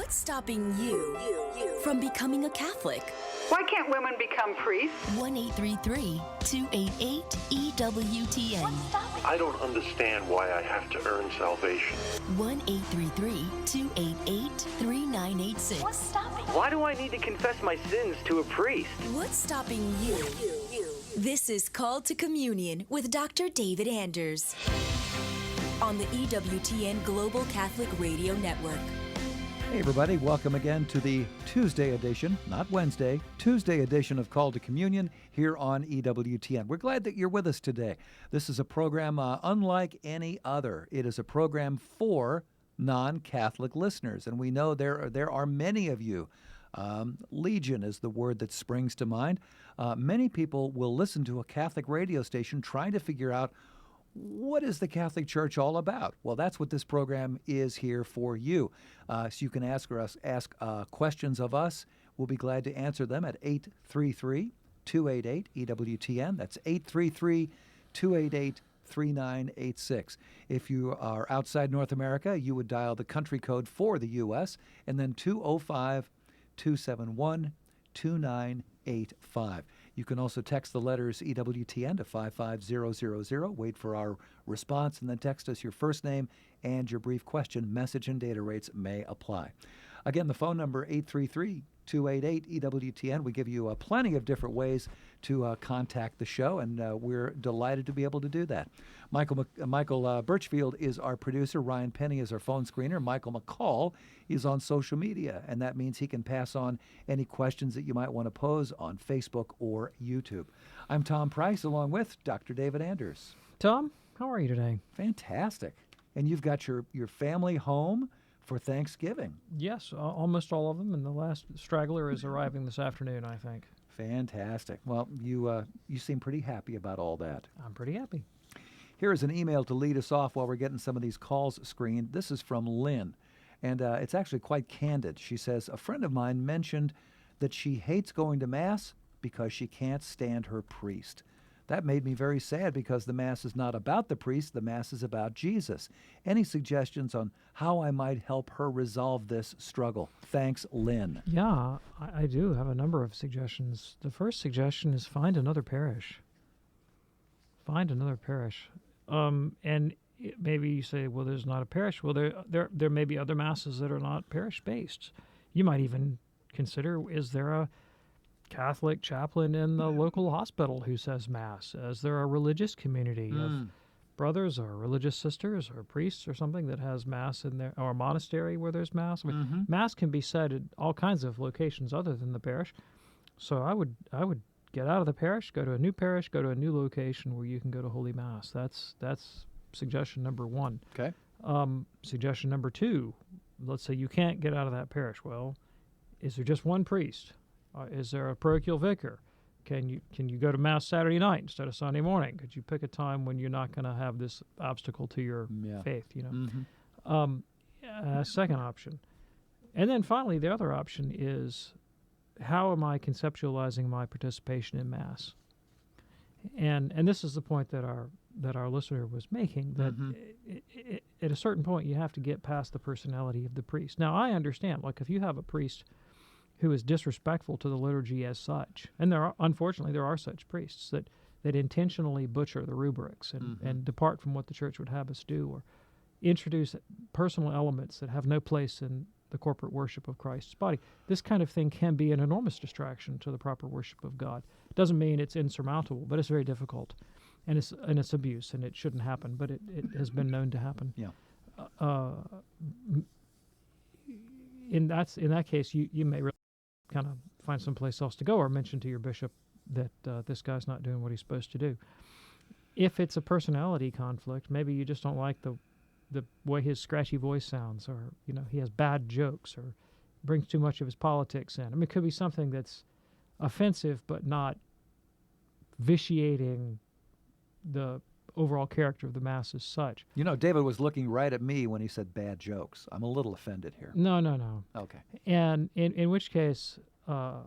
What's stopping you from becoming a Catholic? Why can't women become priests? 1-833-288-EWTN. I don't understand why I have to earn salvation. 1-833-288-3986. What's stopping? Why do I need to confess my sins to a priest? What's stopping you? This is Called to Communion with Dr. David Anders on the EWTN Global Catholic Radio Network. Hey everybody, welcome again to the Tuesday edition, not Wednesday, Tuesday edition of Call to Communion here on EWTN. We're glad that you're with us today. This is a program unlike any other. It is a program for non-Catholic listeners, and we know there are many of you. Legion is the word that springs to mind. Many people will listen to a Catholic radio station trying to figure out, what is the Catholic Church all about? Well, that's what this program is here for you. So you can ask questions of us. We'll be glad to answer them at 833-288-EWTN. That's 833-288-3986. If you are outside North America, you would dial the country code for the U.S. and then 205-271-2985. You can also text the letters EWTN to 55000. Wait for our response and then text us your first name and your brief question. Message and data rates may apply. Again, the phone number 833-288-EWTN. We give you plenty of different ways to contact the show, and we're delighted to be able to do that. Michael Birchfield is our producer. Ryan Penny is our phone screener. Michael McCall is on social media, and that means he can pass on any questions that you might want to pose on Facebook or YouTube. I'm Tom Price, along with Dr. David Anders. Tom, how are you today? Fantastic. And you've got your family home for Thanksgiving. Yes, almost all of them, and the last straggler is arriving this afternoon, I think. Fantastic. Well, you seem pretty happy about all that. I'm pretty happy. Here is an email to lead us off while we're getting some of these calls screened. This is from Lynn, and it's actually quite candid. She says, a friend of mine mentioned that she hates going to Mass because she can't stand her priest. That made me very sad because the Mass is not about the priest, the Mass is about Jesus. Any suggestions on how I might help her resolve this struggle? Thanks, Lynn. Yeah, I do have a number of suggestions. The first suggestion is find another parish. Find another parish. And maybe you say, well, there's not a parish. Well, there may be other Masses that are not parish-based. You might even consider, is there a Catholic chaplain in the local hospital who says Mass? Is there a religious community of brothers or religious sisters or priests or something that has Mass in there, or a monastery where there's Mass? I mean, Mass can be said at all kinds of locations other than the parish. So I would get out of the parish, go to a new parish, go to a new location where you can go to Holy Mass. That's suggestion number one. Okay. Suggestion number two, let's say you can't get out of that parish. Well, is there just one priest? Is there a parochial vicar? Can you go to Mass Saturday night instead of Sunday morning? Could you pick a time when you're not going to have this obstacle to your faith? Second option. And then finally, the other option is, how am I conceptualizing my participation in Mass? And this is the point that our listener was making, that at a certain point you have to get past the personality of the priest. Now, I understand, like if you have a priest who is disrespectful to the liturgy as such, and unfortunately there are such priests that intentionally butcher the rubrics and depart from what the Church would have us do, or introduce personal elements that have no place in the corporate worship of Christ's body. This kind of thing can be an enormous distraction to the proper worship of God. It doesn't mean it's insurmountable, but it's very difficult, and it's abuse, and it shouldn't happen, but it has been known to happen. Yeah. In that case, you may really kind of find someplace else to go, or mention to your bishop that this guy's not doing what he's supposed to do. If it's a personality conflict, maybe you just don't like the way his scratchy voice sounds, or he has bad jokes, or brings too much of his politics in. I mean, it could be something that's offensive but not vitiating the overall character of the Mass as such. David was looking right at me when he said bad jokes. I'm a little offended here. No. Okay. And in which case, then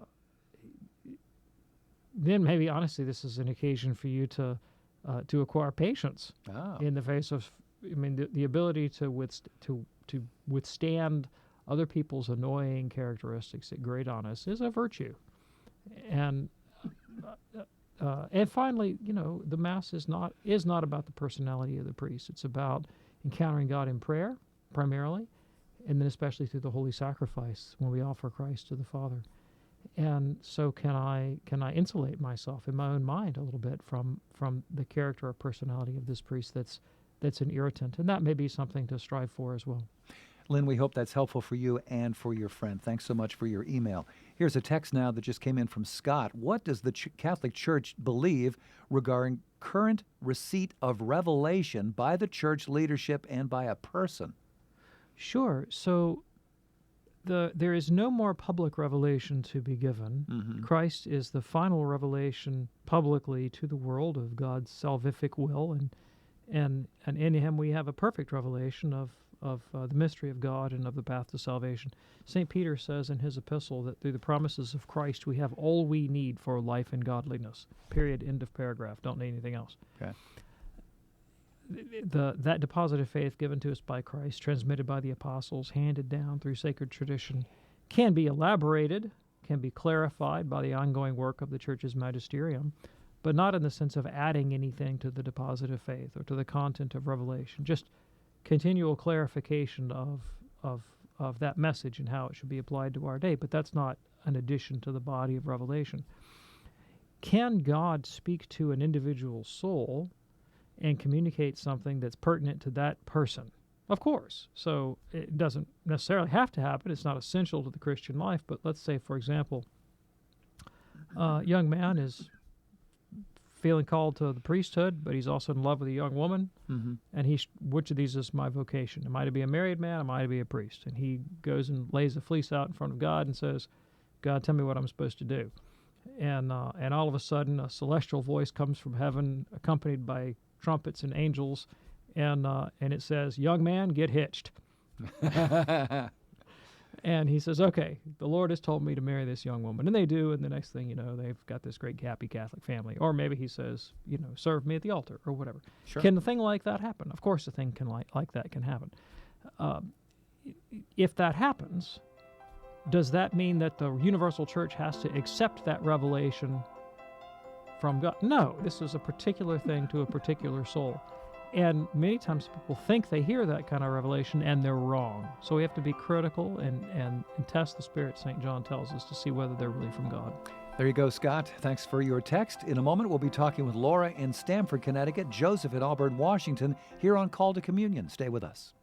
maybe honestly this is an occasion for you to acquire patience in the face of, the ability to withstand other people's annoying characteristics that grate on us is a virtue. And finally, the Mass is not about the personality of the priest. It's about encountering God in prayer, primarily, and then especially through the holy sacrifice when we offer Christ to the Father. And so can I insulate myself in my own mind a little bit from the character or personality of this priest that's an irritant? And that may be something to strive for as well. Lynn, we hope that's helpful for you and for your friend. Thanks so much for your email. Here's a text now that just came in from Scott. What does the Catholic Church believe regarding current receipt of revelation by the church leadership and by a person? Sure. So there is no more public revelation to be given. Mm-hmm. Christ is the final revelation publicly to the world of God's salvific will, and in him we have a perfect revelation of the mystery of God and of the path to salvation. St. Peter says in his epistle that through the promises of Christ we have all we need for life and godliness. Period. End of paragraph. Don't need anything else. Okay. That deposit of faith given to us by Christ, transmitted by the apostles, handed down through sacred tradition, can be elaborated, can be clarified by the ongoing work of the Church's magisterium, but not in the sense of adding anything to the deposit of faith or to the content of revelation. Just continual clarification of that message and how it should be applied to our day. But that's not an addition to the body of revelation. Can God speak to an individual soul and communicate something that's pertinent to that person? Of course. So it doesn't necessarily have to happen. It's not essential to the Christian life. But let's say, for example, a young man is feeling called to the priesthood, but he's also in love with a young woman. Mm-hmm. And which of these is my vocation? Am I to be a married man? Am I to be a priest? And he goes and lays a fleece out in front of God and says, God, tell me what I'm supposed to do. And all of a sudden, a celestial voice comes from heaven, accompanied by trumpets and angels, and it says, young man, get hitched. And he says, okay, the Lord has told me to marry this young woman. And they do, and the next thing you know, they've got this great happy Catholic family. Or maybe he says, serve me at the altar, or whatever. Sure. Can a thing like that happen? Of course a thing like that can happen. If that happens, does that mean that the universal church has to accept that revelation from God? No, this is a particular thing to a particular soul. And many times people think they hear that kind of revelation, and they're wrong. So we have to be critical and test the Spirit, St. John tells us, to see whether they're really from God. There you go, Scott. Thanks for your text. In a moment, we'll be talking with Laura in Stamford, Connecticut, Joseph in Auburn, Washington, here on Call to Communion. Stay with us.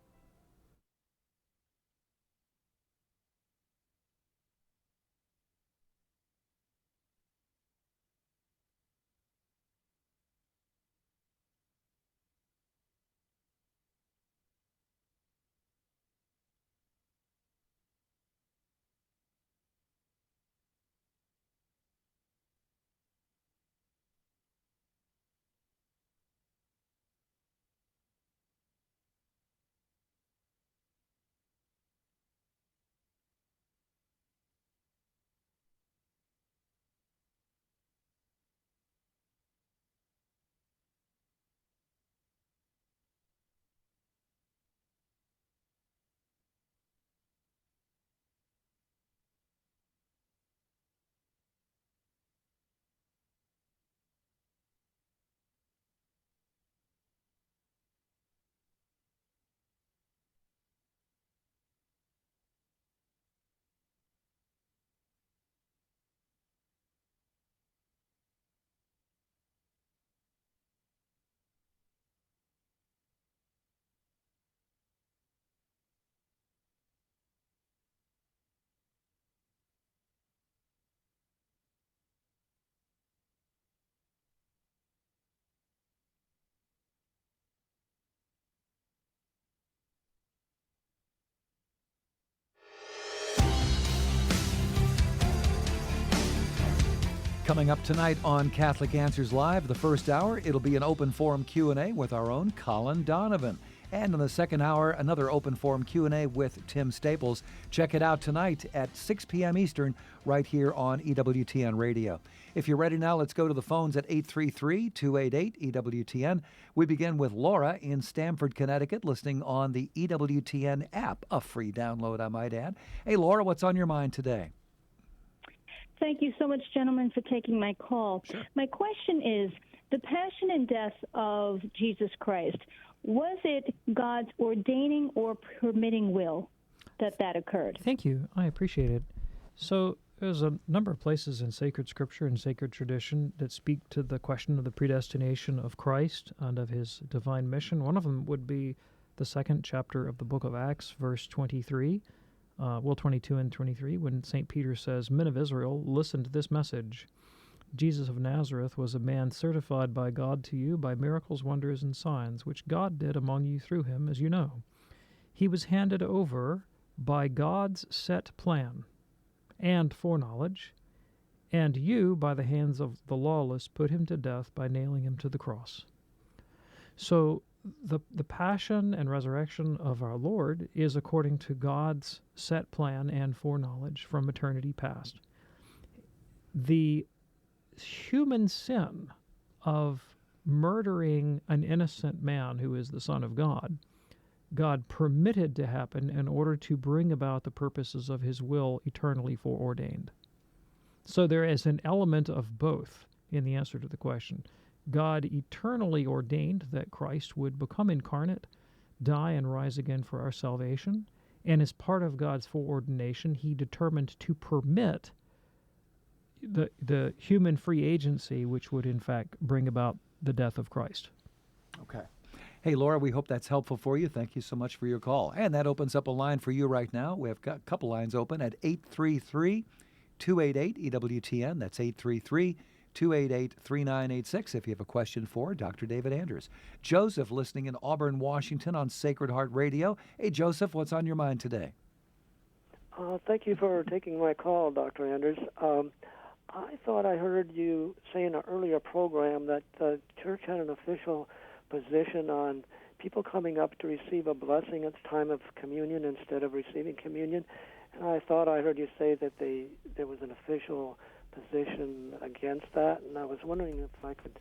Coming up tonight on Catholic Answers Live, the first hour, it'll be an open forum Q&A with our own Colin Donovan. And in the second hour, another open forum Q&A with Tim Staples. Check it out tonight at 6 p.m. Eastern right here on EWTN Radio. If you're ready now, let's go to the phones at 833-288-EWTN. We begin with Laura in Stamford, Connecticut, listening on the EWTN app, a free download, I might add. Hey, Laura, what's on your mind today? Thank you so much, gentlemen, for taking my call. Sure. My question is, the passion and death of Jesus Christ, was it God's ordaining or permitting will that occurred? Thank you. I appreciate it. So there's a number of places in sacred scripture and sacred tradition that speak to the question of the predestination of Christ and of his divine mission. One of them would be the second chapter of the book of Acts, verse 23. 22 and 23, when St. Peter says, "Men of Israel, listen to this message. Jesus of Nazareth was a man certified by God to you by miracles, wonders, and signs, which God did among you through him, as you know. He was handed over by God's set plan and foreknowledge, and you, by the hands of the lawless, put him to death by nailing him to the cross." So the passion and resurrection of our Lord is according to God's set plan and foreknowledge from eternity past. The human sin of murdering an innocent man who is the Son of God, God permitted to happen in order to bring about the purposes of his will eternally foreordained. So there is an element of both in the answer to the question. God eternally ordained that Christ would become incarnate, die, and rise again for our salvation. And as part of God's foreordination, he determined to permit the human free agency, which would in fact bring about the death of Christ. Okay. Hey, Laura, we hope that's helpful for you. Thank you so much for your call. And that opens up a line for you right now. We have got a couple lines open at 833-288-EWTN. That's 833-288-3986 if you have a question for Dr. David Anders. Joseph, listening in Auburn, Washington on Sacred Heart Radio. Hey, Joseph, what's on your mind today? Thank you for taking my call, Dr. Anders. I thought I heard you say in an earlier program that the church had an official position on people coming up to receive a blessing at the time of communion instead of receiving communion. And I thought I heard you say that there was an official position against that, and I was wondering if I could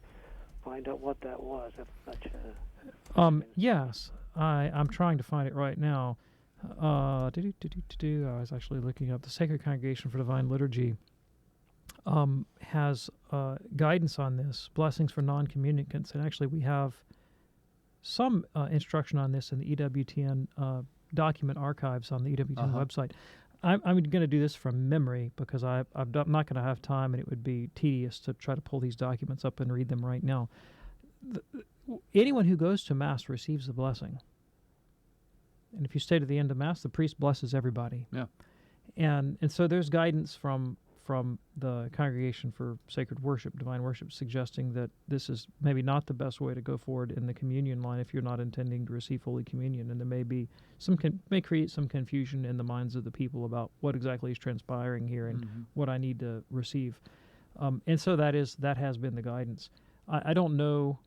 find out what that was. If such Yes, I'm trying to find it right now. I was actually looking up the Sacred Congregation for Divine Liturgy has guidance on this, blessings for non-communicants, and actually we have some instruction on this in the EWTN document archives on the EWTN website. I'm going to do this from memory because I'm not going to have time, and it would be tedious to try to pull these documents up and read them right now. Anyone who goes to Mass receives the blessing. And if you stay to the end of Mass, the priest blesses everybody. Yeah. And so there's guidance from the Congregation for Sacred Worship, Divine Worship, suggesting that this is maybe not the best way to go forward in the communion line if you're not intending to receive Holy Communion, and there may be may create some confusion in the minds of the people about what exactly is transpiring here and what I need to receive, and so that has been the guidance. I don't know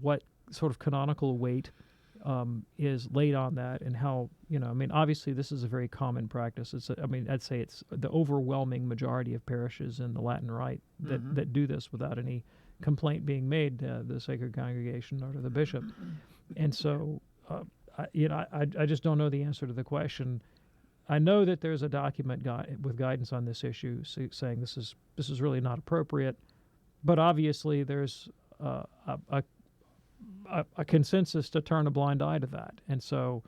what sort of canonical weight is laid on that, and how, obviously this is a very common practice. I'd say it's the overwhelming majority of parishes in the Latin Rite that do this without any complaint being made to the Sacred Congregation or to the bishop. And so, I just don't know the answer to the question. I know that there's a document with guidance on this issue saying this is really not appropriate, but obviously there's a consensus to turn a blind eye to that. And so,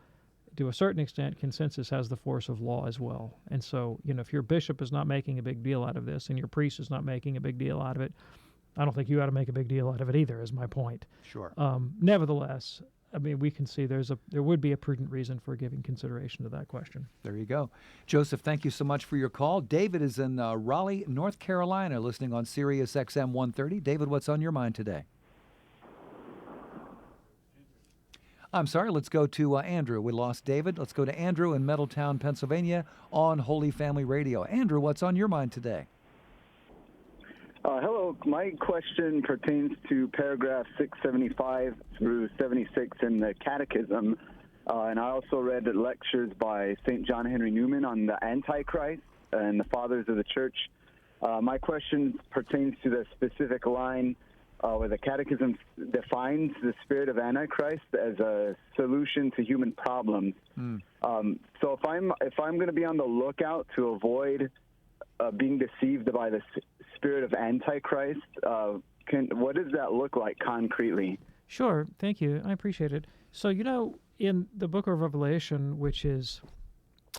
to a certain extent, consensus has the force of law as well. And so, if your bishop is not making a big deal out of this and your priest is not making a big deal out of it, I don't think you ought to make a big deal out of it either, is my point. Sure. Nevertheless, we can see there would be a prudent reason for giving consideration to that question. There you go. Joseph, thank you so much for your call. David is in Raleigh, North Carolina, listening on Sirius XM 130. David, what's on your mind today? I'm sorry, let's go to Andrew. We lost David. Let's go to Andrew in Middletown, Pennsylvania on Holy Family Radio. Andrew, what's on your mind today? Hello. So my question pertains to paragraph 675 through 76 in the Catechism, and I also read lectures by St. John Henry Newman on the Antichrist and the Fathers of the Church. My question pertains to the specific line where the Catechism defines the spirit of Antichrist as a solution to human problems. So if I'm going to be on the lookout to avoid being deceived by the spirit of Antichrist, what does that look like concretely? Sure, thank you. I appreciate it. So, in the book of Revelation,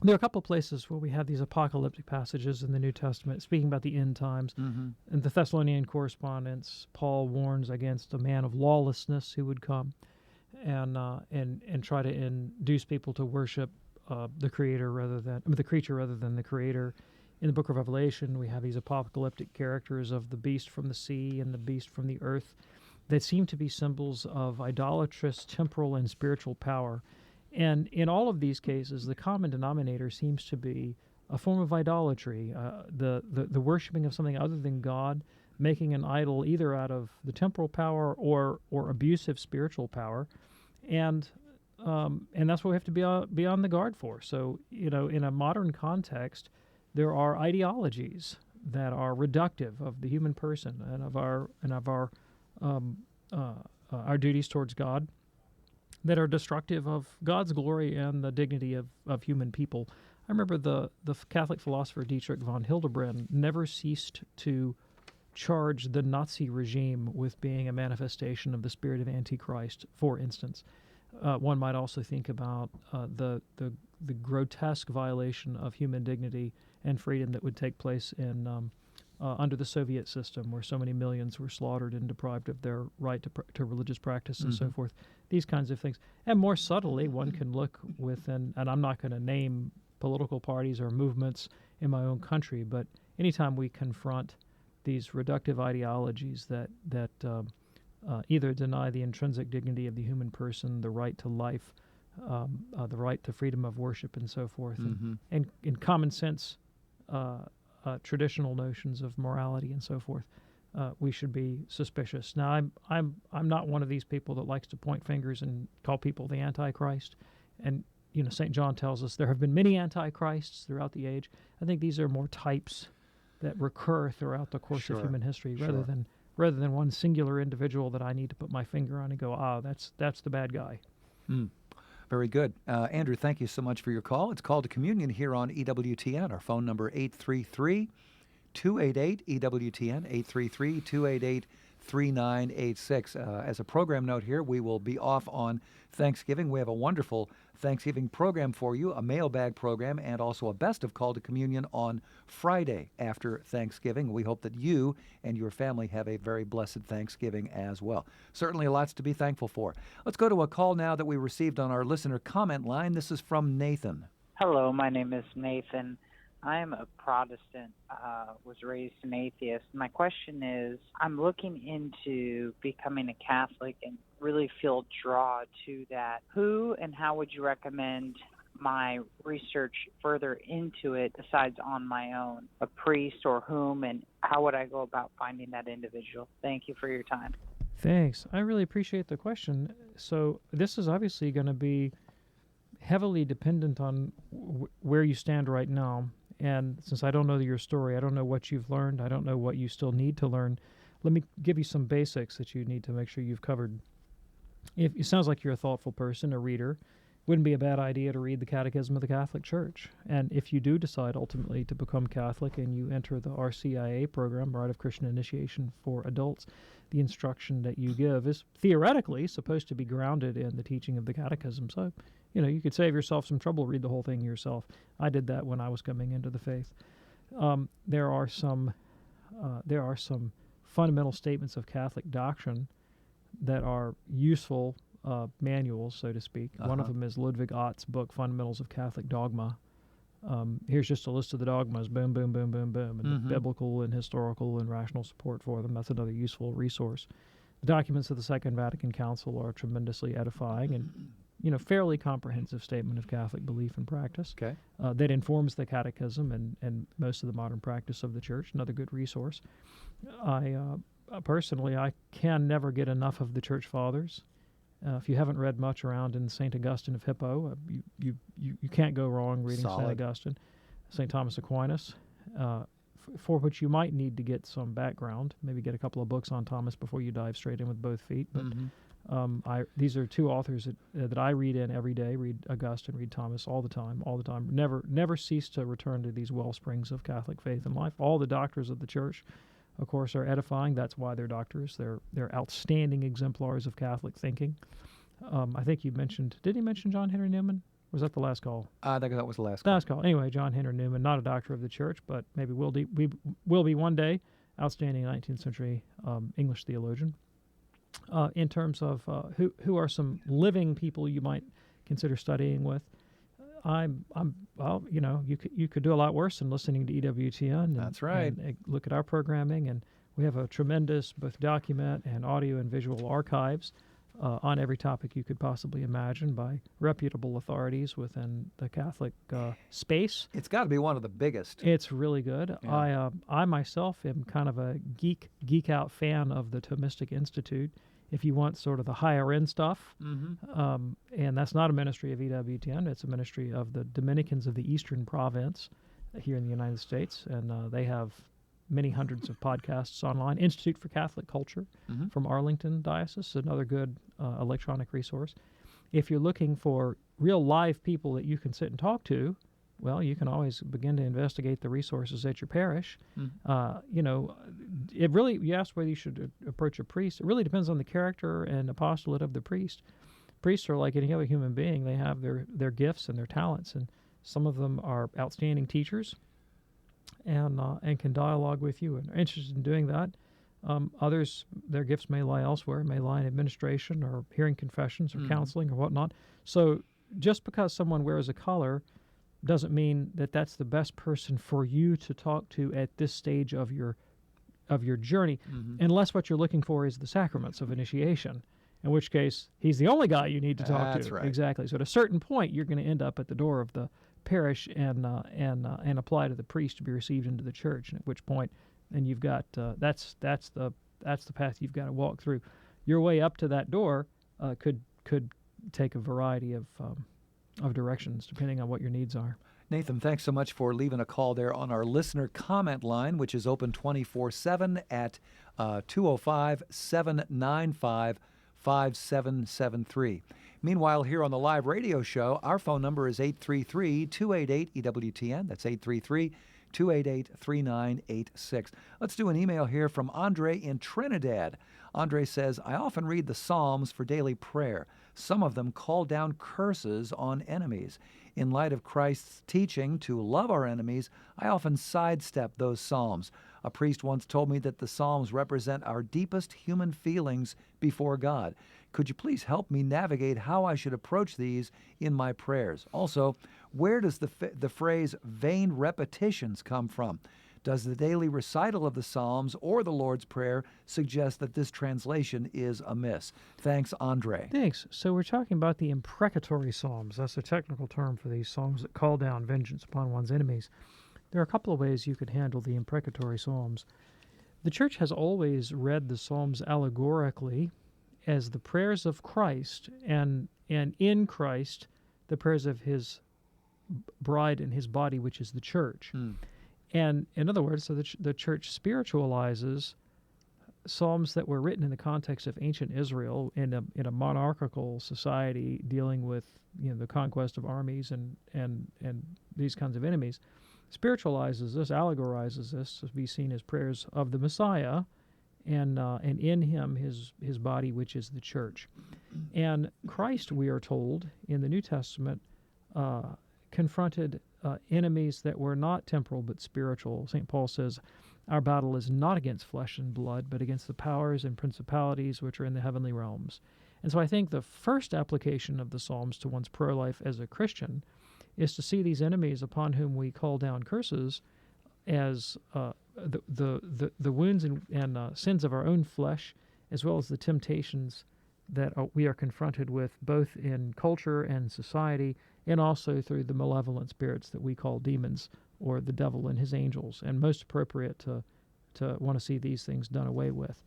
there are a couple places where we have these apocalyptic passages in the New Testament, speaking about the end times. In the Thessalonian correspondence, Paul warns against a man of lawlessness who would come and try to induce people to worship the creator the creature rather than the creator. In the book of Revelation, we have these apocalyptic characters of the beast from the sea and the beast from the earth that seem to be symbols of idolatrous temporal and spiritual power. And in all of these cases, the common denominator seems to be a form of idolatry, the worshiping of something other than God, making an idol either out of the temporal power or abusive spiritual power, and that's what we have to be on the guard for. So, in a modern context, there are ideologies that are reductive of the human person and of our duties towards God, that are destructive of God's glory and the dignity of human people. I remember the Catholic philosopher Dietrich von Hildebrand never ceased to charge the Nazi regime with being a manifestation of the spirit of Antichrist, for instance. One might also think about the grotesque violation of human dignity and freedom that would take place in under the Soviet system, where so many millions were slaughtered and deprived of their right to religious practice and so forth. These kinds of things. And more subtly, one can look within, and I'm not going to name political parties or movements in my own country, but anytime we confront these reductive ideologies that either deny the intrinsic dignity of the human person, the right to life, the right to freedom of worship, and so forth, and in common sense, traditional notions of morality and so forth, we should be suspicious. Now, I'm not one of these people that likes to point fingers and call people the Antichrist. And St. John tells us there have been many Antichrists throughout the age. I think these are more types that recur throughout the course of human history, rather than one singular individual that I need to put my finger on and go, that's the bad guy. Very good. Andrew, thank you so much for your call. It's Call to Communion here on EWTN. Our phone number 833-288-EWTN, 833-288-3986. As a program note here, we will be off on Thanksgiving. We have a wonderful Thanksgiving program for you, a mailbag program, and also a best of Call to Communion on Friday after Thanksgiving. We hope that you and your family have a very blessed Thanksgiving as well. Certainly lots to be thankful for. Let's go to a call now that we received on our listener comment line. This is from Nathan. Hello, my name is Nathan. I'm a Protestant, was raised an atheist. My question is, I'm looking into becoming a Catholic and really feel drawn to that. Who and how would you recommend my research further into it besides on my own? A priest or whom, and how would I go about finding that individual? Thank you for your time. Thanks. I really appreciate the question. So this is obviously going to be heavily dependent on where you stand right now. And since I don't know your story, I don't know what you've learned, I don't know what you still need to learn, let me give you some basics that you need to make sure you've covered. It sounds like you're a thoughtful person, a reader. Wouldn't be a bad idea to read the Catechism of the Catholic Church. And if you do decide ultimately to become Catholic and you enter the RCIA program, Rite of Christian Initiation for Adults, the instruction that you give is theoretically supposed to be grounded in the teaching of the Catechism. So, you could save yourself some trouble, read the whole thing yourself. I did that when I was coming into the faith. There are some fundamental statements of Catholic doctrine that are useful manuals, so to speak. One of them is Ludwig Ott's book, Fundamentals of Catholic Dogma. Here's just a list of the dogmas, boom, boom, boom, boom, boom, and the biblical and historical and rational support for them. That's another useful resource. The documents of the Second Vatican Council are tremendously edifying, and fairly comprehensive statement of Catholic belief and practice. Okay. That informs the Catechism and most of the modern practice of the Church. Another good resource. Personally, I can never get enough of the Church Fathers. If you haven't read much around in St. Augustine of Hippo, you can't go wrong reading St. Augustine, St. Thomas Aquinas, for which you might need to get some background, maybe get a couple of books on Thomas before you dive straight in with both feet. But these are two authors that I read in every day, read Augustine, read Thomas all the time. Never cease to return to these well springs of Catholic faith and life. All the doctors of the Church, of course, are edifying. That's why they're doctors. They're outstanding exemplars of Catholic thinking. I think you mentioned, did he mention John Henry Newman? Was that the last call? I think that was the last call. Last call. Anyway, John Henry Newman, not a doctor of the Church, but maybe will be one day. Outstanding 19th century English theologian. In terms of who are some living people you might consider studying with, you could do a lot worse than listening to EWTN. That's right. And look at our programming, and we have a tremendous both document and audio and visual archives on every topic you could possibly imagine by reputable authorities within the Catholic space. It's got to be one of the biggest. It's really good. Yeah. I myself am kind of a geek out fan of the Thomistic Institute. If you want sort of the higher end stuff, and that's not a ministry of EWTN, it's a ministry of the Dominicans of the Eastern Province here in the United States, and they have many hundreds of podcasts online. Institute for Catholic Culture from Arlington Diocese, another good electronic resource. If you're looking for real live people that you can sit and talk to, well, you can always begin to investigate the resources at your parish. It really, you asked whether you should approach a priest. It really depends on the character and apostolate of the priest. Priests are like any other human being. They have their gifts and their talents, and some of them are outstanding teachers and can dialogue with you and are interested in doing that. Others, their gifts may lie elsewhere, may lie in administration or hearing confessions or counseling or whatnot. So just because someone wears a collar doesn't mean that that's the best person for you to talk to at this stage of your journey, unless what you're looking for is the sacraments of initiation, in which case he's the only guy you need to talk to. That's right. Exactly. So at a certain point, you're going to end up at the door of the parish and apply to the priest to be received into the church. And at which point, and you've got that's the path you've got to walk through. Your way up to that door could take a variety of directions depending on what your needs are. Nathan, thanks so much for leaving a call there on our listener comment line, which is open 24/7 at 205-795-5773. Meanwhile, here on the live radio show, our phone number is 833-288-EWTN. That's 833-288-3986. Let's do an email here from Andre in Trinidad. Andre says, I often read the Psalms for daily prayer. Some of them call down curses on enemies. In light of Christ's teaching to love our enemies, I often sidestep those Psalms. A priest once told me that the Psalms represent our deepest human feelings before God. Could you please help me navigate how I should approach these in my prayers? Also, where does the phrase vain repetitions come from? Does the daily recital of the Psalms or the Lord's Prayer suggest that this translation is amiss? Thanks, Andre. Thanks. So we're talking about the imprecatory Psalms. That's a technical term for these Psalms that call down vengeance upon one's enemies. There are a couple of ways you could handle the imprecatory Psalms. The Church has always read the Psalms allegorically as the prayers of Christ, and in Christ, the prayers of his bride and his body, which is the Church. And in other words, so the Church spiritualizes Psalms that were written in the context of ancient Israel in a monarchical society dealing with the conquest of armies and these kinds of enemies, spiritualizes this, allegorizes this to be seen as prayers of the Messiah, and in him his body, which is the Church. And Christ, we are told in the New Testament, confronted enemies that were not temporal but spiritual. St. Paul says, our battle is not against flesh and blood, but against the powers and principalities which are in the heavenly realms. And so I think the first application of the Psalms to one's prayer life as a Christian is to see these enemies upon whom we call down curses as the wounds and sins of our own flesh, as well as the temptations that we are confronted with both in culture and society, and also through the malevolent spirits that we call demons, or the devil and his angels, and most appropriate to want to see these things done away with.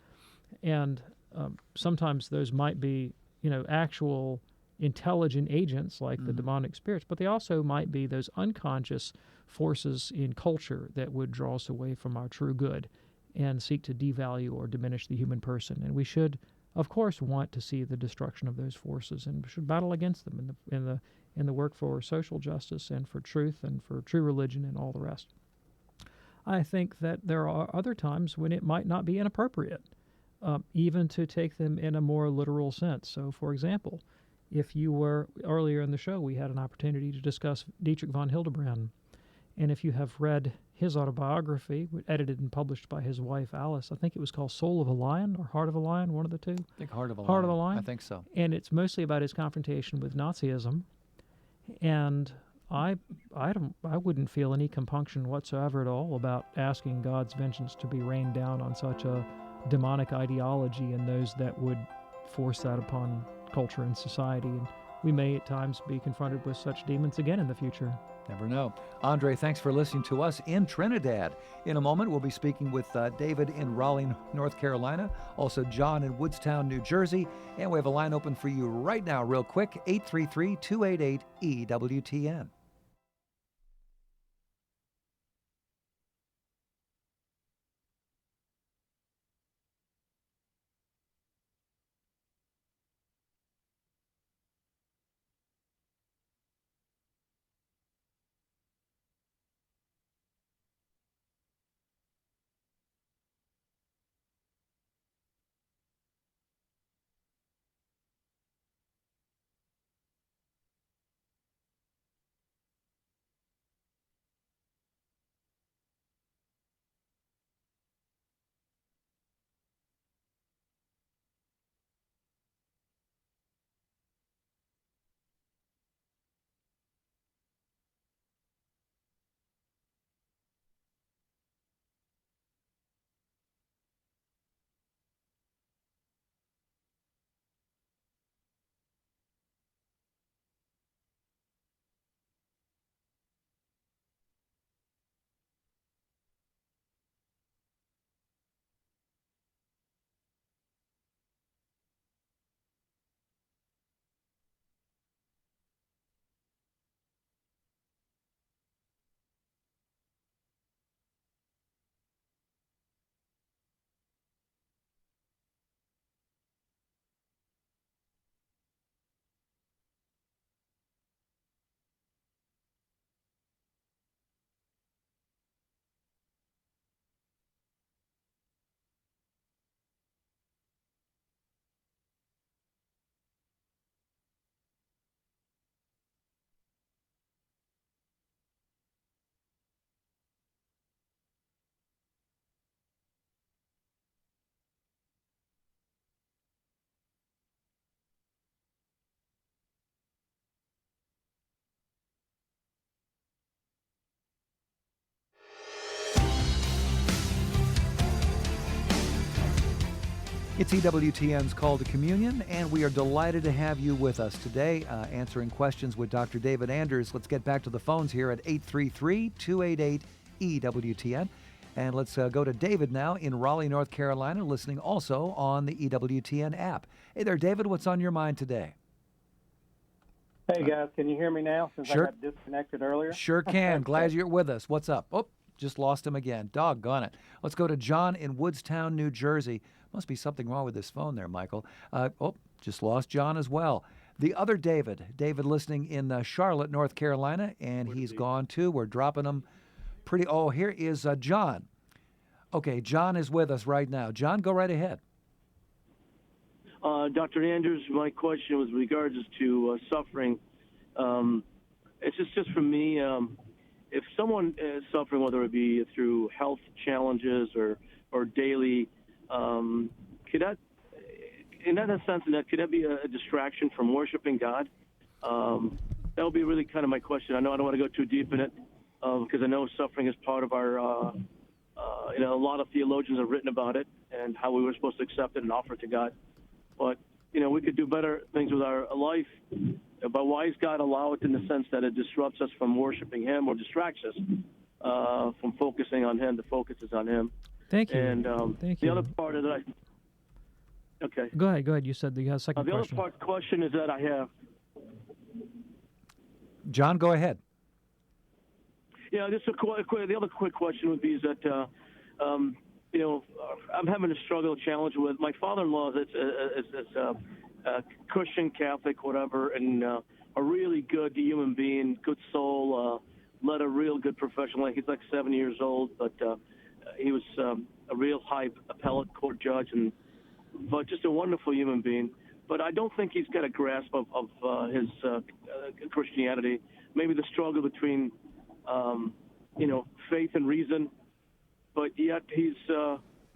And sometimes those might be, actual intelligent agents like the demonic spirits, but they also might be those unconscious forces in culture that would draw us away from our true good and seek to devalue or diminish the human person. And we should, of course, want to see the destruction of those forces, and should battle against them in the work for social justice and for truth and for true religion and all the rest. I think that there are other times when it might not be inappropriate, even to take them in a more literal sense. So, for example, if you were, earlier in the show, we had an opportunity to discuss Dietrich von Hildebrand. And if you have read his autobiography, edited and published by his wife, Alice, I think it was called Soul of a Lion or Heart of a Lion, one of the two. I think Heart of a Lion. Heart of a Lion. I think so. And it's mostly about his confrontation with Nazism. And I wouldn't feel any compunction whatsoever at all about asking God's vengeance to be rained down on such a demonic ideology and those that would force that upon culture and society. And we may at times be confronted with such demons again in the future. Never know. Andre, thanks for listening to us in Trinidad. In a moment, we'll be speaking with David in Raleigh, North Carolina, also John in Woodstown, New Jersey, and we have a line open for you right now, real quick, 833-288-EWTN. It's EWTN's Call to Communion, and we are delighted to have you with us today, answering questions with Dr. David Anders. Let's get back to the phones here at 833-288-EWTN. And let's go to David now in Raleigh, North Carolina, listening also on the EWTN app. Hey there, David, what's on your mind today? Hey, guys, can you hear me now since Sure. I got disconnected earlier? Sure can. Glad you're with us. What's up? Oh, just lost him again. Doggone it. Let's go to John in Woodstown, New Jersey. Must be something wrong with this phone there, Michael. Just lost John as well. The other David listening in Charlotte, North Carolina, and he's gone too. We're dropping him pretty. Oh, here is John. Okay, John is with us right now. John, go right ahead. Dr. Anders, my question was regards to suffering. It's just for me, if someone is suffering, whether it be through health challenges or daily, could that, in that sense, could that be a distraction from worshiping God? That would be really kind of my question. I know I don't want to go too deep in it because I know suffering is part of our, a lot of theologians have written about it and how we were supposed to accept it and offer it to God. But we could do better things with our life. But why does God allow it in the sense that it disrupts us from worshiping Him or distracts us from focusing on Him? The focus is on Him. Thank you. And Thank the you. other part of that, okay. Go ahead. You said you had a second The question. other part question is that I have. John, go ahead. Yeah, just the other quick question would be is that, I'm having a challenge with my father-in-law. Is a Christian, Catholic, whatever, and a really good human being, good soul, led a real good professional life. He's like 7 years old, but he was a real high appellate court judge, but just a wonderful human being. But I don't think he's got a grasp of his Christianity. Maybe the struggle between, faith and reason. But yet he's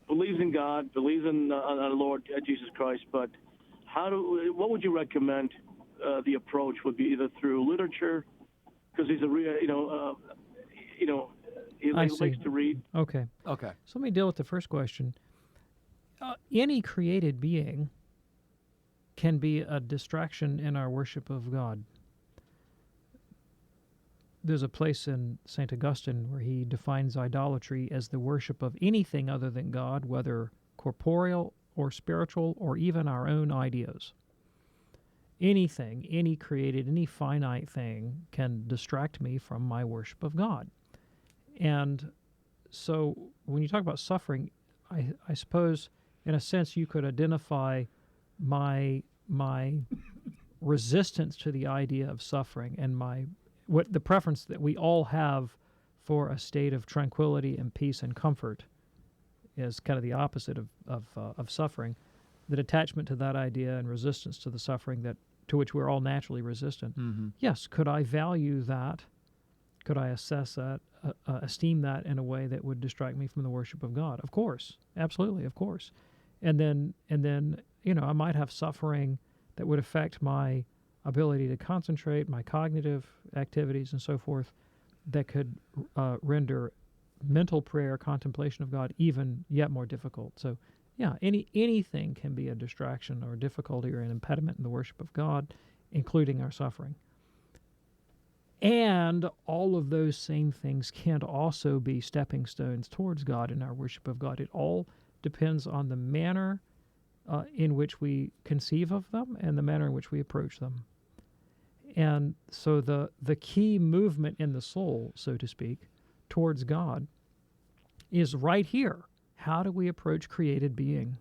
believes in God, believes in our Lord Jesus Christ. But what would you recommend the approach would be, either through literature, because he's a real, he likes to read. Okay. So let me deal with the first question. Any created being can be a distraction in our worship of God. There's a place in St. Augustine where he defines idolatry as the worship of anything other than God, whether corporeal or spiritual or even our own ideas. Anything, any created, any finite thing can distract me from my worship of God. And so when you talk about suffering, I suppose in a sense you could identify my resistance to the idea of suffering and the preference that we all have for a state of tranquility and peace and comfort is kind of the opposite of suffering. The attachment to that idea and resistance to the suffering to which we're all naturally resistant. Mm-hmm. Yes, could I value that? Could I assess that, esteem that in a way that would distract me from the worship of God? Of course, absolutely, of course. And then I might have suffering that would affect my ability to concentrate, my cognitive activities and so forth, that could render mental prayer, contemplation of God, even yet more difficult. So, yeah, anything can be a distraction or difficulty or an impediment in the worship of God, including our suffering. And all of those same things can also be stepping stones towards God in our worship of God. It all depends on the manner in which we conceive of them and the manner in which we approach them. And so the key movement in the soul, so to speak, towards God is right here. How do we approach created being?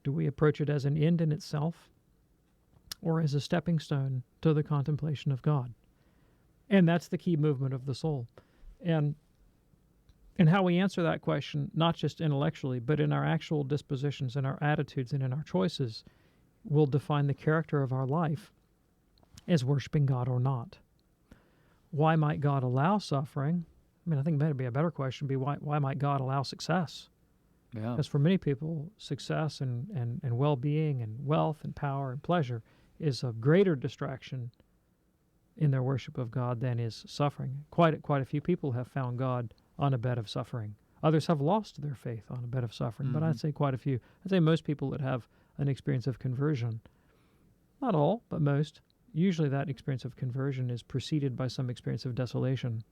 Do we approach it as an end in itself or as a stepping stone to the contemplation of God? And that's the key movement of the soul. And how we answer that question, not just intellectually, but in our actual dispositions, in our attitudes, and in our choices, will define the character of our life as worshiping God or not. Why might God allow suffering? I mean, I think maybe a better question would be why might God allow success? Yeah. Because for many people, success and well-being and wealth and power and pleasure is a greater distraction in their worship of God than is suffering. Quite a few people have found God on a bed of suffering. Others have lost their faith on a bed of suffering, but I'd say quite a few. I'd say most people that have an experience of conversion, not all, but most, usually that experience of conversion is preceded by some experience of desolation,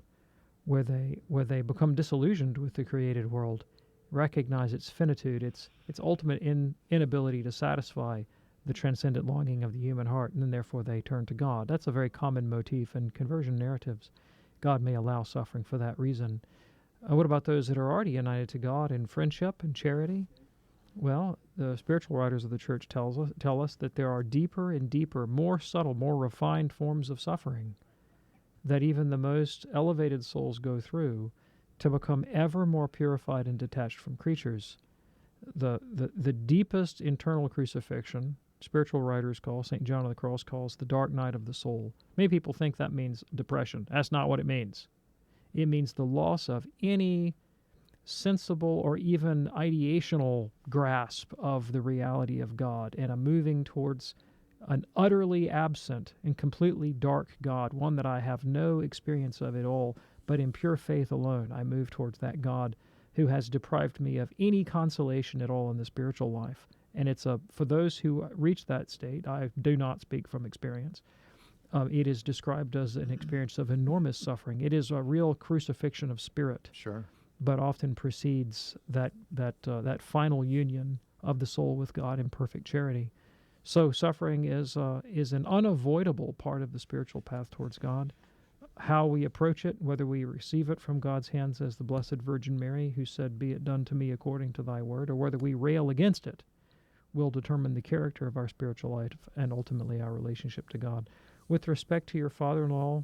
where they become disillusioned with the created world, recognize its finitude, its ultimate inability to satisfy the transcendent longing of the human heart, and then therefore they turn to God. That's a very common motif in conversion narratives. God may allow suffering for that reason. What about those that are already united to God in friendship and charity? Well, the spiritual writers of the church tell us that there are deeper and deeper, more subtle, more refined forms of suffering that even the most elevated souls go through to become ever more purified and detached from creatures. The deepest internal crucifixion, spiritual writers call, St. John of the Cross calls, the dark night of the soul. Many people think that means depression. That's not what it means. It means the loss of any sensible or even ideational grasp of the reality of God and a moving towards an utterly absent and completely dark God, one that I have no experience of at all, but in pure faith alone I move towards that God who has deprived me of any consolation at all in the spiritual life And it's for those who reach that state, I do not speak from experience, it is described as an experience of enormous suffering. It is a real crucifixion of spirit. Sure. But often precedes that final union of the soul with God in perfect charity. So suffering is an unavoidable part of the spiritual path towards God. How we approach it, whether we receive it from God's hands as the Blessed Virgin Mary, who said, "Be it done to me according to thy word," or whether we rail against it, will determine the character of our spiritual life and ultimately our relationship to God. With respect to your father-in-law,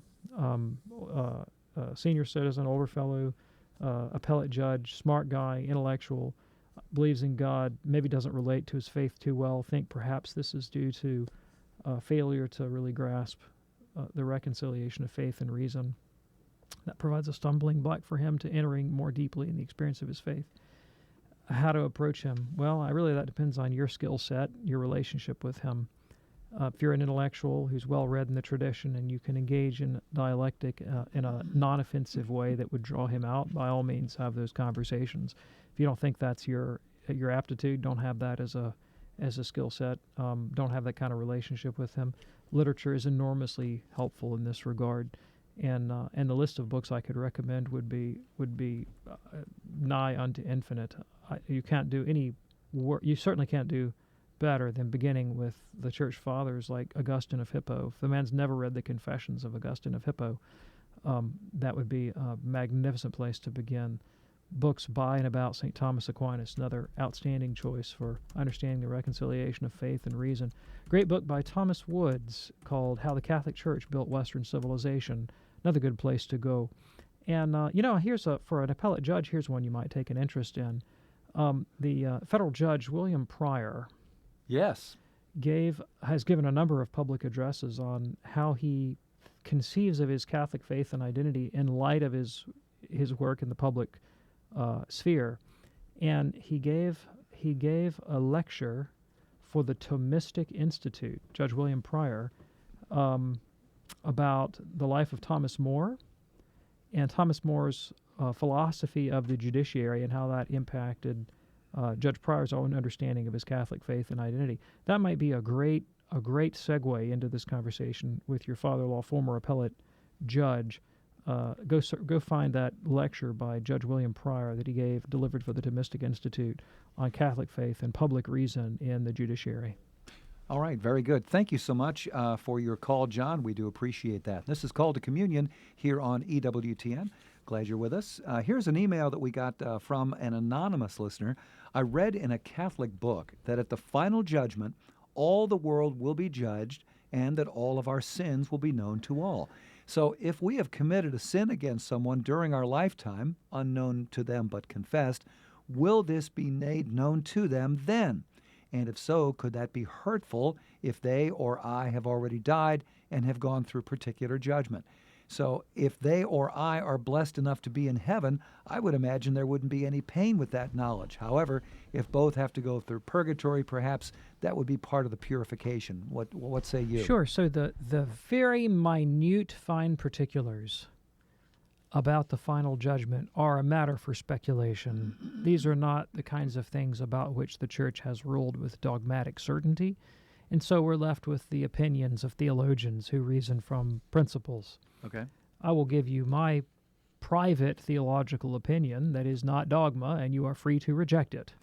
senior citizen, older fellow, appellate judge, smart guy, intellectual, believes in God, maybe doesn't relate to his faith too well, think perhaps this is due to failure to really grasp the reconciliation of faith and reason. That provides a stumbling block for him to entering more deeply in the experience of his faith. How to approach him? Well, that depends on your skill set, your relationship with him. If you're an intellectual who's well read in the tradition and you can engage in dialectic in a non-offensive way that would draw him out, by all means have those conversations. If you don't think that's your aptitude, don't have that as a skill set. Don't have that kind of relationship with him. Literature is enormously helpful in this regard, and the list of books I could recommend would be nigh unto infinite. You can't do any work. You certainly can't do better than beginning with the church fathers like Augustine of Hippo. If the man's never read the Confessions of Augustine of Hippo, that would be a magnificent place to begin. Books by and about St. Thomas Aquinas, another outstanding choice for understanding the reconciliation of faith and reason. Great book by Thomas Woods called How the Catholic Church Built Western Civilization, another good place to go. And, for an appellate judge, here's one you might take an interest in. The federal judge, William Pryor, yes, has given a number of public addresses on how he conceives of his Catholic faith and identity in light of his work in the public sphere. And he gave a lecture for the Thomistic Institute, Judge William Pryor, about the life of Thomas More and Thomas More's philosophy of the judiciary and how that impacted Judge Pryor's own understanding of his Catholic faith and identity. That might be a great segue into this conversation with your father-in-law, former appellate judge. Go find that lecture by Judge William Pryor that he delivered for the Thomistic Institute on Catholic faith and public reason in the judiciary. All right, very good. Thank you so much for your call, John. We do appreciate that. This is Call to Communion here on EWTN. Glad you're with us. Here's an email that we got from an anonymous listener. I read in a Catholic book that at the final judgment, all the world will be judged and that all of our sins will be known to all. So if we have committed a sin against someone during our lifetime, unknown to them but confessed, will this be made known to them then? And if so, could that be hurtful if they or I have already died and have gone through particular judgment? So if they or I are blessed enough to be in heaven, I would imagine there wouldn't be any pain with that knowledge. However, if both have to go through purgatory, perhaps that would be part of the purification. What say you? Sure. So the very minute, fine particulars about the final judgment are a matter for speculation. These are not the kinds of things about which the Church has ruled with dogmatic certainty. And so we're left with the opinions of theologians who reason from principles. Okay. I will give you my private theological opinion that is not dogma, and you are free to reject it.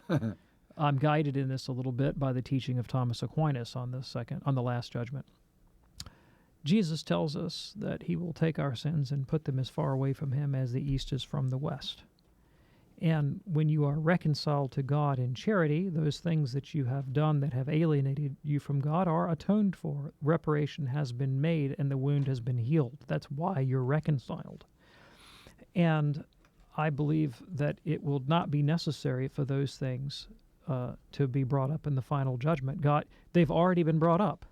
I'm guided in this a little bit by the teaching of Thomas Aquinas on the last judgment. Jesus tells us that he will take our sins and put them as far away from him as the east is from the west. And when you are reconciled to God in charity, those things that you have done that have alienated you from God are atoned for. Reparation has been made and the wound has been healed. That's why you're reconciled. And I believe that it will not be necessary for those things to be brought up in the final judgment. They've already been brought up.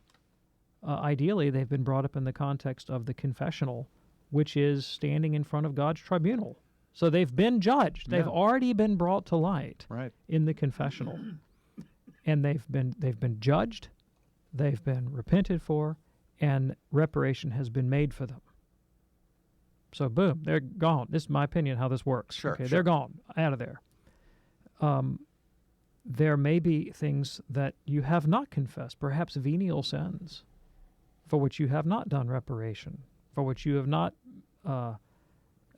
Ideally, they've been brought up in the context of the confessional, which is standing in front of God's tribunal. So they've been judged. They've already been brought to light in the confessional. And they've been judged, they've been repented for, and reparation has been made for them. So boom, they're gone. This is my opinion how this works. Sure, They're gone, out of there. there may be things that you have not confessed, perhaps venial sins, for which you have not done reparation, for which you have not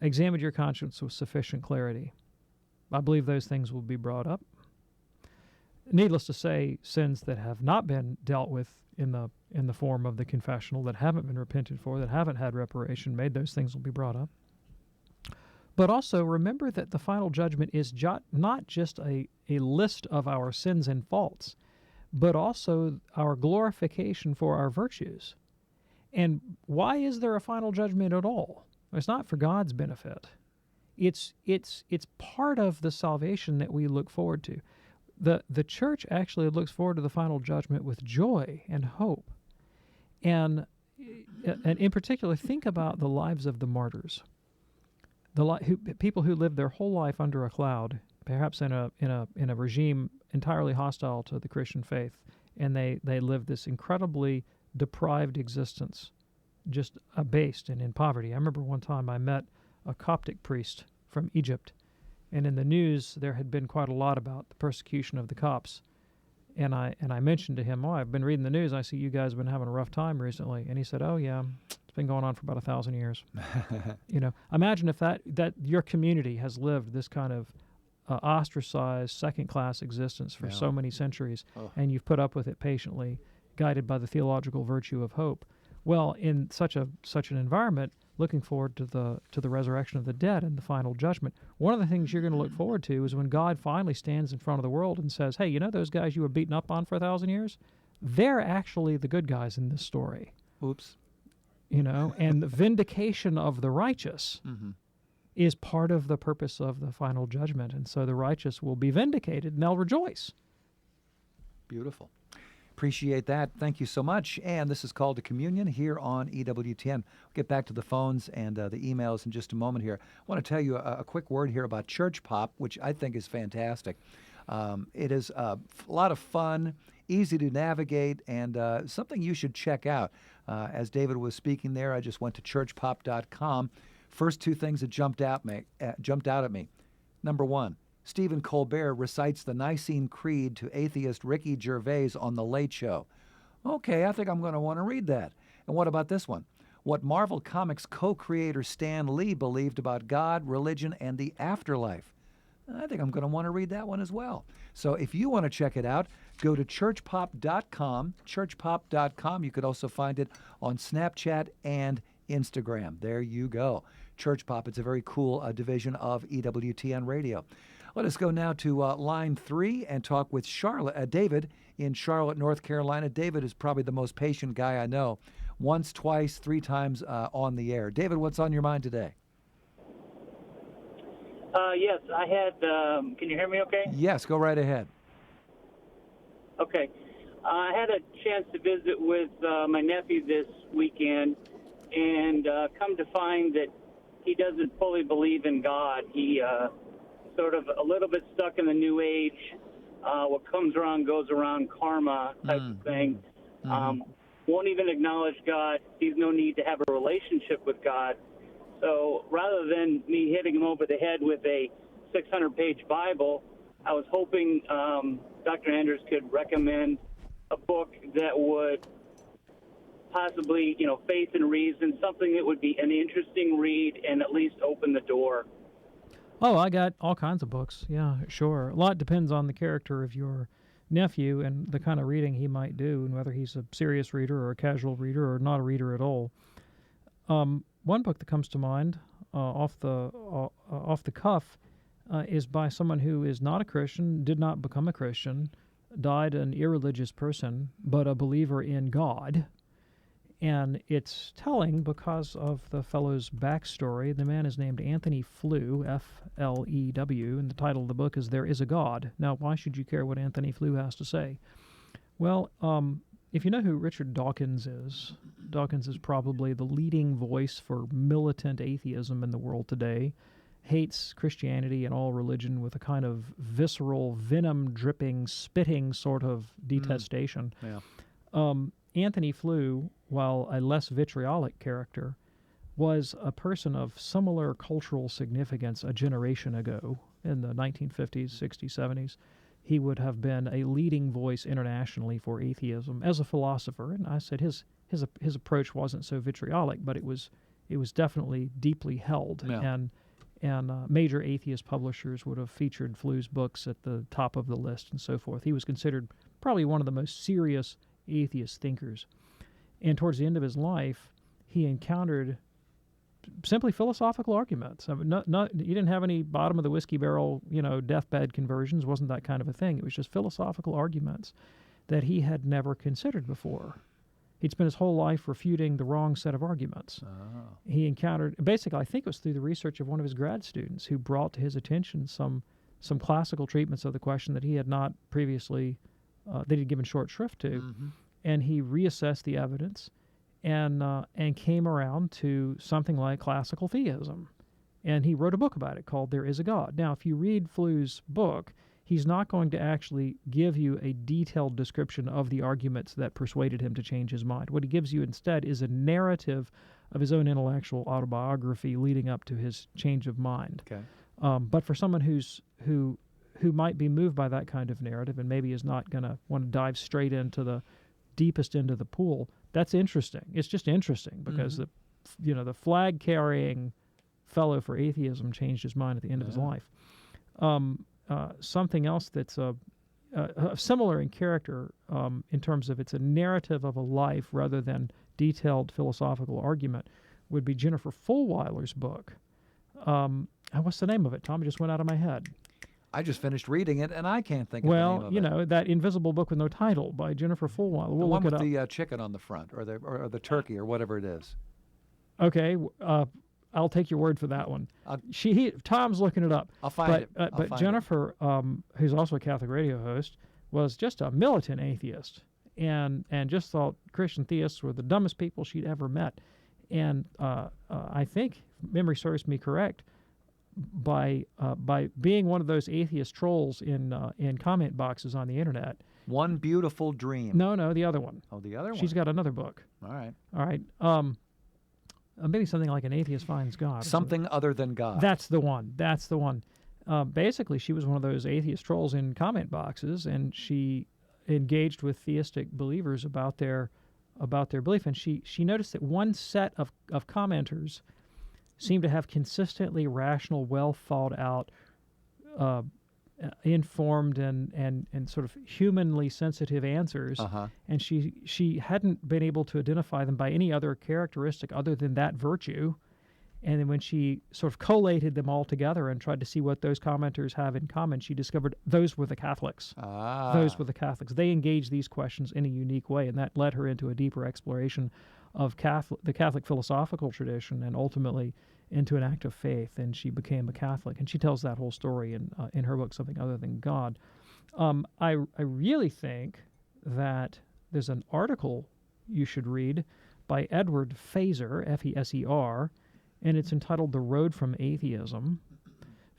examined your conscience with sufficient clarity. I believe those things will be brought up. Needless to say, sins that have not been dealt with in the form of the confessional, that haven't been repented for, that haven't had reparation made, those things will be brought up. But also remember that the final judgment is not just a list of our sins and faults, but also our glorification for our virtues. And why is there a final judgment at all? It's not for God's benefit. It's part of the salvation that we look forward to. The church actually looks forward to the final judgment with joy and hope. And in particular, think about the lives of the martyrs. People who lived their whole life under a cloud, perhaps in a regime entirely hostile to the Christian faith, and they lived this incredibly deprived existence, just abased and in poverty. I remember one time I met a Coptic priest from Egypt, and in the news there had been quite a lot about the persecution of the Copts. And I mentioned to him, I've been reading the news, I see you guys have been having a rough time recently. And he said, oh yeah, it's been going on for about 1,000 years. Imagine if that your community has lived this kind of ostracized, second-class existence for so many centuries, and you've put up with it patiently, guided by the theological virtue of hope. Well, in such an environment, looking forward to the resurrection of the dead and the final judgment, one of the things you're going to look forward to is when God finally stands in front of the world and says, hey, you know those guys you were beaten up on for 1,000 years? They're actually the good guys in this story. Oops. And the vindication of the righteous is part of the purpose of the final judgment. And so the righteous will be vindicated and they'll rejoice. Beautiful. Appreciate that. Thank you so much. And this is Called to Communion here on EWTN. We'll get back to the phones and the emails in just a moment here. I want to tell you a quick word here about Church Pop, which I think is fantastic. It is a lot of fun, easy to navigate, and something you should check out. As David was speaking there, I just went to churchpop.com. First two things that jumped out at me. Number one, Stephen Colbert recites the Nicene Creed to atheist Ricky Gervais on The Late Show. Okay, I think I'm going to want to read that. And what about this one? What Marvel Comics co-creator Stan Lee believed about God, religion, and the afterlife. I think I'm going to want to read that one as well. So if you want to check it out, go to churchpop.com, churchpop.com. You could also find it on Snapchat and Instagram. There you go. Church Pop, it's a very cool division of EWTN Radio. Let us go now to line 3 and talk with David in Charlotte, North Carolina. David is probably the most patient guy I know. Once, twice, 3 times on the air. David, what's on your mind today? Yes, I had, can you hear me okay? Yes, go right ahead. Okay. I had a chance to visit with my nephew this weekend and come to find that he doesn't fully believe in God. He sort of a little bit stuck in the New Age, what comes around goes around karma type of thing. Won't even acknowledge God. Sees no need to have a relationship with God. So rather than me hitting him over the head with a 600-page Bible, I was hoping Dr. Anders could recommend a book that would possibly, Faith and Reason, something that would be an interesting read and at least open the door. Oh, I got all kinds of books. Yeah, sure. A lot depends on the character of your nephew and the kind of reading he might do and whether he's a serious reader or a casual reader or not a reader at all. One book that comes to mind off the cuff is by someone who is not a Christian, did not become a Christian, died an irreligious person, but a believer in God. And it's telling because of the fellow's backstory. The man is named Anthony Flew, F-L-E-W, and the title of the book is There Is a God. Now, why should you care what Anthony Flew has to say? Well, if you know who Richard Dawkins is probably the leading voice for militant atheism in the world today, hates Christianity and all religion with a kind of visceral, venom-dripping, spitting sort of detestation. Yeah. Anthony Flew, while a less vitriolic character, was a person of similar cultural significance a generation ago in the 1950s, 60s, 70s. he would have been a leading voice internationally for atheism as a philosopher. And I said his approach wasn't so vitriolic, but it was definitely deeply held. Yeah. And major atheist publishers would have featured Flu's books at the top of the list and so forth. He was considered probably one of the most serious atheist thinkers. And towards the end of his life, he encountered simply philosophical arguments. I mean, he didn't have any bottom of the whiskey barrel, deathbed conversions. Wasn't that kind of a thing. It was just philosophical arguments that he had never considered before. He'd spent his whole life refuting the wrong set of arguments. Oh. He encountered, basically, I think it was through the research of one of his grad students who brought to his attention some classical treatments of the question that he had not previously, that he'd given short shrift to. Mm-hmm. And he reassessed the evidence and came around to something like classical theism. And he wrote a book about it called There Is a God. Now, if you read Flu's book, he's not going to actually give you a detailed description of the arguments that persuaded him to change his mind. What he gives you instead is a narrative of his own intellectual autobiography leading up to his change of mind. Okay. But for someone who might be moved by that kind of narrative and maybe is not going to want to dive straight into the deepest end of the pool, that's interesting. It's just interesting because the flag-carrying fellow for atheism changed his mind at the end of his life. Something else that's similar in character in terms of it's a narrative of a life rather than detailed philosophical argument would be Jennifer Fulwiler's book. What's the name of it, Tom? It just went out of my head. I just finished reading it, and I can't think of the name of it. That invisible book with no title by Jennifer Fulwiler. We'll the one look with it the chicken on the front, or the turkey, or whatever it is. Okay, I'll take your word for that one. Tom's looking it up. I'll find it. But Jennifer, who's also a Catholic radio host, was just a militant atheist, and just thought Christian theists were the dumbest people she'd ever met. And I think, if memory serves me correct, by being one of those atheist trolls in comment boxes on the internet. One Beautiful Dream. No, the other one. Oh, the other one. She's got another book. All right. Maybe something like An Atheist Finds God. Something other than God. That's the one. Basically, she was one of those atheist trolls in comment boxes, and she engaged with theistic believers about their belief. And she noticed that one set of commenters seemed to have consistently rational, well thought out, informed and sort of humanly sensitive answers. And she hadn't been able to identify them by any other characteristic other than that virtue. And then when she sort of collated them all together and tried to see what those commenters have in common, she discovered those were the Catholics. Those were the Catholics. They engaged these questions in a unique way, and that led her into a deeper exploration of the Catholic philosophical tradition and ultimately into an act of faith, and she became a Catholic. And she tells that whole story in her book, Something Other Than God. I really think that there's an article you should read by Edward Feser, F-E-S-E-R, and it's entitled The Road from Atheism.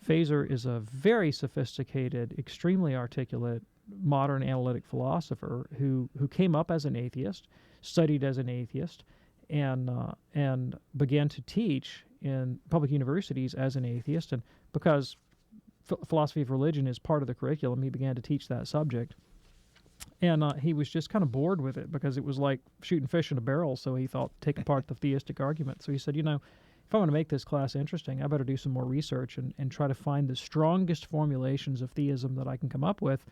Feser is a very sophisticated, extremely articulate, modern analytic philosopher who came up as an atheist, studied as an atheist, and began to teach in public universities as an atheist. And because philosophy of religion is part of the curriculum, he began to teach that subject. And he was just kind of bored with it because it was like shooting fish in a barrel, so he thought, take apart the theistic argument. So he said, if I want to make this class interesting, I better do some more research and try to find the strongest formulations of theism that I can come up with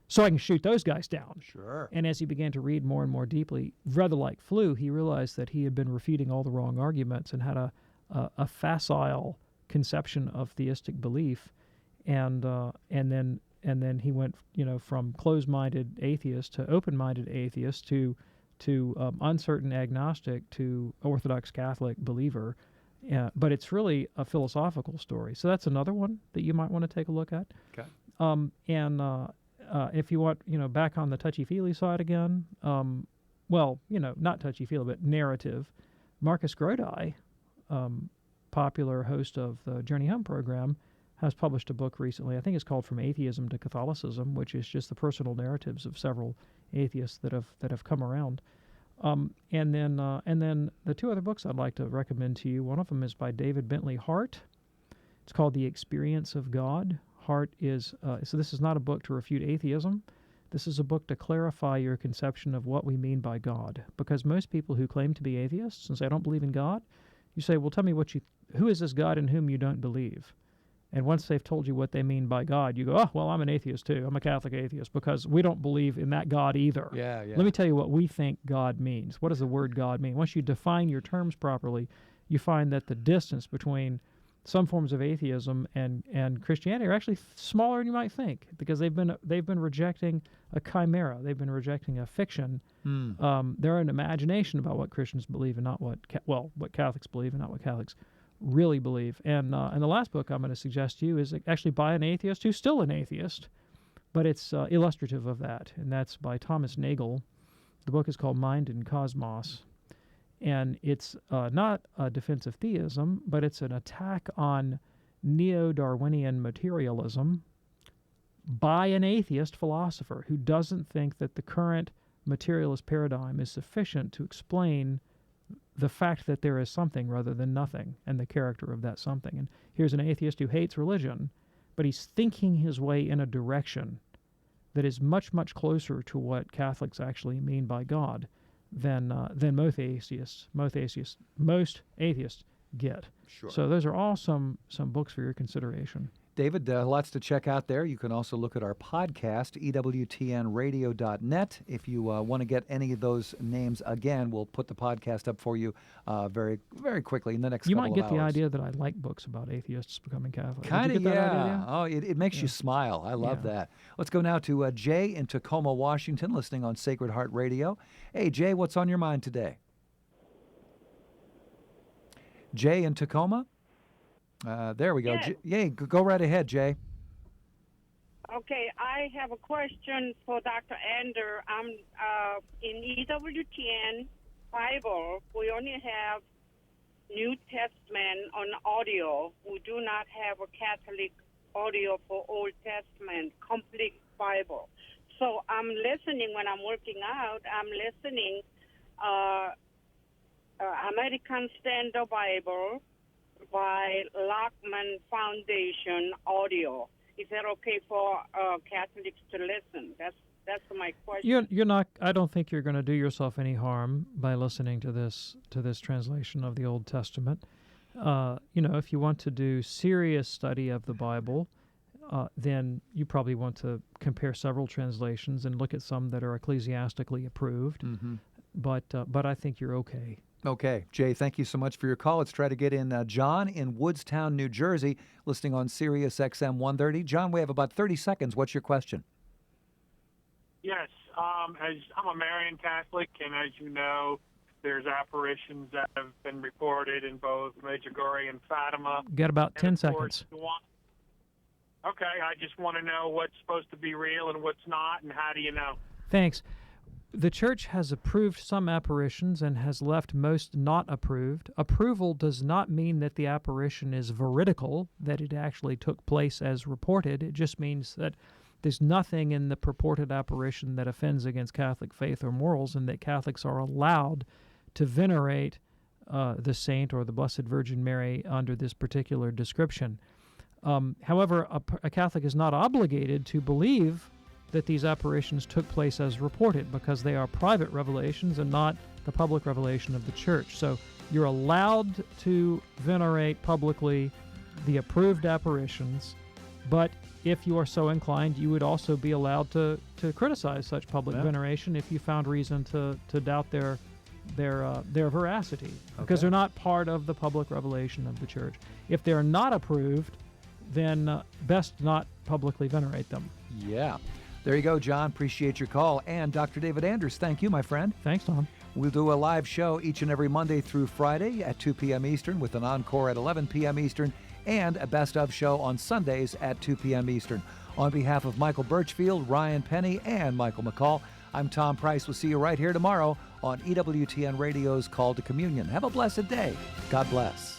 so I can shoot those guys down. Sure. And as he began to read more and more deeply, rather like Flu, he realized that he had been refuting all the wrong arguments and had a facile conception of theistic belief. And then he went, from closed-minded atheist to open-minded atheist to uncertain agnostic to Orthodox Catholic believer. But it's really a philosophical story. So that's another one that you might want to take a look at. Okay. If you want, back on the touchy-feely side again, not touchy-feely, but narrative, Marcus Grodi, popular host of the Journey Home program, has published a book recently. I think it's called From Atheism to Catholicism, which is just the personal narratives of several atheists that have come around. And then the two other books I'd like to recommend to you. One of them is by David Bentley Hart. It's called The Experience of God. heart is, so this is not a book to refute atheism. This is a book to clarify your conception of what we mean by God. Because most people who claim to be atheists and say, I don't believe in God, you say, well, tell me who is this God in whom you don't believe? And once they've told you what they mean by God, you go, oh, well, I'm an atheist too. I'm a Catholic atheist because we don't believe in that God either. Yeah. Let me tell you what we think God means. What does the word God mean? Once you define your terms properly, you find that the distance between some forms of atheism and Christianity are actually smaller than you might think, because they've been rejecting a chimera. They've been rejecting a fiction. They're an imagination about what Christians believe and not what Catholics believe and not what Catholics really believe. And the last book I'm going to suggest to you is actually by an atheist who's still an atheist, but it's illustrative of that, and that's by Thomas Nagel. The book is called Mind and Cosmos, and it's not a defense of theism, but it's an attack on neo-Darwinian materialism by an atheist philosopher who doesn't think that the current materialist paradigm is sufficient to explain the fact that there is something rather than nothing and the character of that something. And here's an atheist who hates religion, but he's thinking his way in a direction that is much, much closer to what Catholics actually mean by God than most atheists get. Sure. So those are all some books for your consideration. David, lots to check out there. You can also look at our podcast, EWTNradio.net. If you want to get any of those names again, we'll put the podcast up for you very, very quickly in the next couple of hours. You might get the idea that I like books about atheists becoming Catholic. Kind of, yeah. Oh, it makes Yeah. you smile. I love that. Let's go now to Jay in Tacoma, Washington, listening on Sacred Heart Radio. Hey, Jay, what's on your mind today? Jay in Tacoma? There we go. Yes. Go right ahead, Jay. Okay, I have a question for Dr. Ander. I'm in EWTN Bible. We only have New Testament on audio. We do not have a Catholic audio for Old Testament, complete Bible. So I'm listening when I'm working out. I'm listening American Standard Bible by Lockman Foundation audio. Is that okay for Catholics to listen? That's my question. You're not. I don't think you're going to do yourself any harm by listening to this translation of the Old Testament. If you want to do serious study of the Bible, then you probably want to compare several translations and look at some that are ecclesiastically approved. Mm-hmm. But I think you're okay. Okay. Jay, thank you so much for your call. Let's try to get in John in Woodstown, New Jersey, listening on Sirius XM 130. John, we have about 30 seconds. What's your question? Yes. As I'm a Marian Catholic, and as you know, there's apparitions that have been reported in both Medjugorje and Fatima. Got about 10 of course, seconds. Okay, I just want to know what's supposed to be real and what's not, and how do you know? Thanks. The Church has approved some apparitions and has left most not approved. Approval does not mean that the apparition is veridical, that it actually took place as reported. It just means that there's nothing in the purported apparition that offends against Catholic faith or morals, and that Catholics are allowed to venerate the saint or the Blessed Virgin Mary under this particular description. However, a Catholic is not obligated to believe that these apparitions took place as reported, because they are private revelations and not the public revelation of the Church. So you're allowed to venerate publicly the approved apparitions, but if you are so inclined, you would also be allowed to criticize such public veneration if you found reason to doubt their veracity, because they're not part of the public revelation of the Church. If they're not approved, then best not publicly venerate them. Yeah. There you go, John. Appreciate your call. And Dr. David Anders, thank you, my friend. Thanks, Tom. We'll do a live show each and every Monday through Friday at 2 p.m. Eastern, with an encore at 11 p.m. Eastern, and a best-of show on Sundays at 2 p.m. Eastern. On behalf of Michael Birchfield, Ryan Penny, and Michael McCall, I'm Tom Price. We'll see you right here tomorrow on EWTN Radio's Call to Communion. Have a blessed day. God bless.